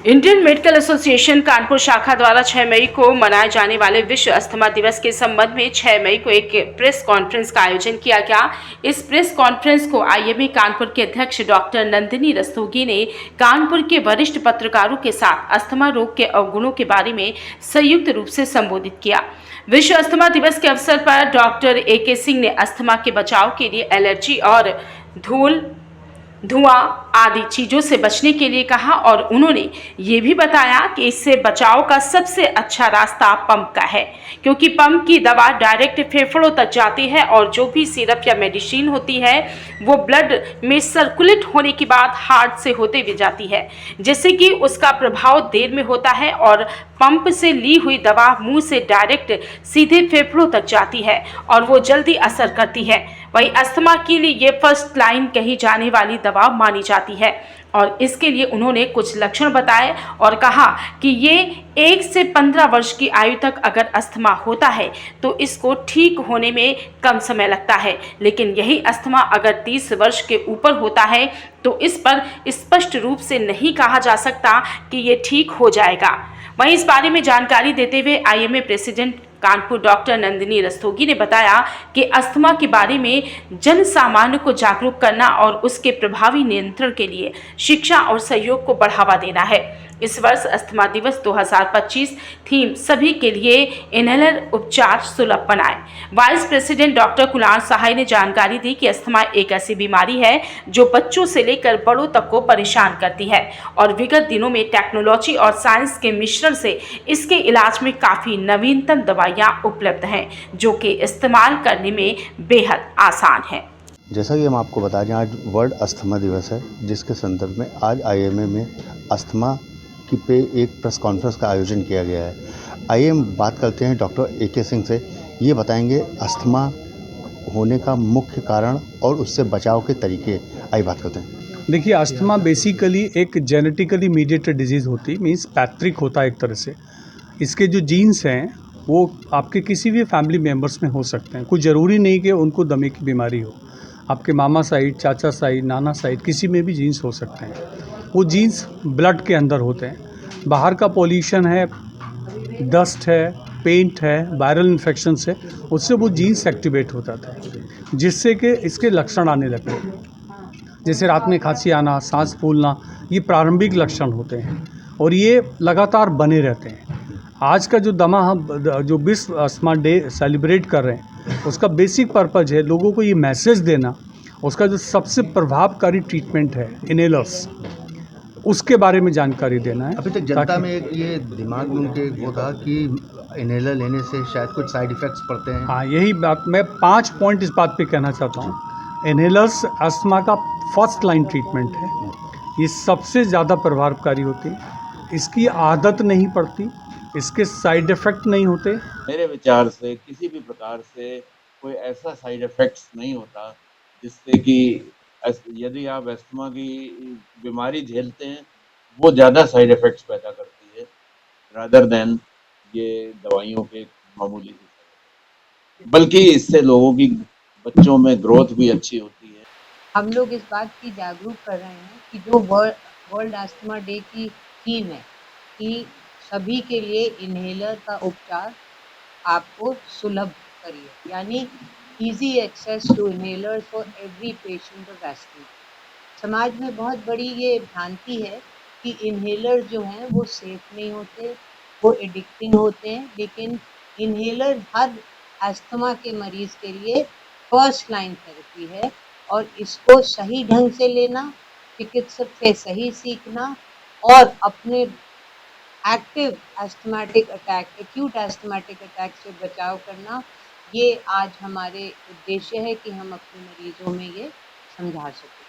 Indian medical association Kanpur शाखा द्वारा 6 मई को मनाए जाने वाले विश्व अस्थमा दिवस के संबंध में 6 मई को एक प्रेस कॉन्फ्रेंस का आयोजन किया गया। इस प्रेस कॉन्फ्रेंस को आईएमए कानपुर के अध्यक्ष डॉक्टर नंदिनी रस्तोगी ने कानपुर के वरिष्ठ पत्रकारों के साथ अस्थमा रोग के अवगुणों के बारे में संयुक्त रूप से संबोधित किया। विश्व अस्थमा दिवस के अवसर पर डॉक्टर AK सिंह ने अस्थमा के बचाव के लिए एलर्जी और धुआं आदि चीजों से बचने के लिए कहा और उन्होंने ये भी बताया कि इससे बचाव का सबसे अच्छा रास्ता पंप का है, क्योंकि पंप की दवा डायरेक्ट फेफड़ों तक जाती है और जो भी सिरप या मेडिसिन होती है वो ब्लड में सर्कुलेट होने के बाद हार्ट से होते हुए जाती है, जिससे कि उसका प्रभाव देर में होता है और पंप से ली हुई दवा मुंह से डायरेक्ट सीधे फेफड़ों तक जाती है और वो जल्दी असर करती है। वही अस्थमा के लिए ये फर्स्ट लाइन कही जाने वाली दवा मानी जाती है और इसके लिए उन्होंने कुछ लक्षण बताए और कहा कि ये 1 से 15 वर्ष की आयु तक अगर अस्थमा होता है तो इसको ठीक होने में कम समय लगता है, लेकिन यही अस्थमा अगर 30 वर्ष के ऊपर होता है तो इस पर स्पष्ट रूप से नहीं कहा जा सकता कि ये ठीक हो जाएगा। वहीं इस बारे में जानकारी देते हुए IMA president Kanpur doctor Nandini Rastogi ने बताया कि अस्थमा के बारे में जन सामान्य को जागरूक करना और उसके प्रभावी नियंत्रण के लिए शिक्षा और सहयोग को बढ़ावा देना है। इस वर्ष अस्थमा दिवस 2025 थीम सभी के लिए इनहेलर उपचार सुलभ बनाए। वाइस प्रेसिडेंट डॉक्टर कुणाल सहाय ने जानकारी दी कि अस्थमा एक ऐसी बीमारी है जो बच्चों से लेकर बड़ों तक को परेशान करती है और विगत दिनों में टेक्नोलॉजी और साइंस के मिश्रण से इसके इलाज में काफी नवीनतम दवाइयां उपलब्ध हैं, जो कि इस्तेमाल करने में बेहद आसान है। जैसा कि हम आपको बता दें, आज वर्ल्ड अस्थमा दिवस है, जिसके संदर्भ में आज आईएमए में अस्थमा की पे एक प्रेस कॉन्फ्रेंस का आयोजन किया गया है। आइए हम बात करते हैं डॉक्टर AK सिंह से। ये बताएंगे अस्थमा होने का मुख्य कारण और उससे बचाव के तरीके। आइए बात करते हैं। देखिए, अस्थमा बेसिकली एक जेनेटिकली मीडिएटेड डिजीज़ होती है, मीन्स पैट्रिक होता है एक तरह से। इसके जो जीन्स हैं वो आपके किसी भी फैमिली मेम्बर्स में हो सकते हैं। कुछ ज़रूरी नहीं कि उनको दमे की बीमारी हो। आपके मामा साइड, चाचा साइड, नाना साइड किसी में भी जीन्स हो सकते हैं। वो जीन्स ब्लड के अंदर होते हैं। बाहर का पॉल्यूशन है, डस्ट है, पेंट है, वायरल इन्फेक्शन से उससे वो जीन्स एक्टिवेट हो जाता है, जिससे कि इसके लक्षण आने लगते हैं। जैसे रात में खांसी आना, सांस फूलना, ये प्रारंभिक लक्षण होते हैं और ये लगातार बने रहते हैं। आज का जो विश्व अस्थमा डे सेलिब्रेट कर रहे हैं, उसका बेसिक पर्पज़ है लोगों को ये मैसेज देना। उसका जो सबसे प्रभावकारी ट्रीटमेंट है इनहेलर्स, उसके बारे में जानकारी देना है। अभी तक जनता में एक ये दिमाग में उनके वो था कि इनहेलर लेने से शायद कुछ साइड इफ़ेक्ट्स पड़ते हैं। हाँ, यही बात मैं 5 पॉइंट इस बात पे कहना चाहता हूँ। इनहेलर्स अस्थमा का फर्स्ट लाइन ट्रीटमेंट है। ये सबसे ज़्यादा प्रभावकारी होती है। इसकी आदत नहीं पड़ती, इसके साइड इफ़ेक्ट नहीं होते। मेरे विचार से किसी भी प्रकार से कोई ऐसा साइड इफ़ेक्ट्स नहीं होता जिससे कि यदि आप अस्थमा की बीमारी झेलते हैं, वो ज़्यादा साइड इफ़ेक्ट्स पैदा करती है रादर दैन ये दवाइयों के मामूली से। बल्कि इससे लोगों की बच्चों में ग्रोथ भी अच्छी होती है। हम लोग इस बात की जागरूक कर रहे हैं कि जो वर्ल्ड अस्थमा डे की थीम है कि सभी के लिए इनहेलर का उपचार आपको सुलभ करिए, यानी easy access to inhalers for every patient of asthma. समाज में बहुत बड़ी ये भ्रांति है कि इनहेलर जो हैं वो सेफ नहीं होते, वो एडिक्टिंग होते हैं, लेकिन इनहेलर हर अस्थमा के मरीज़ के लिए फर्स्ट लाइन थेरेपी है और इसको सही ढंग से लेना, चिकित्सक से सही सीखना और अपने active asthmatic attack, acute asthmatic attack से बचाव करना, ये आज हमारे उद्देश्य है कि हम अपने मरीजों में ये समझा सकें।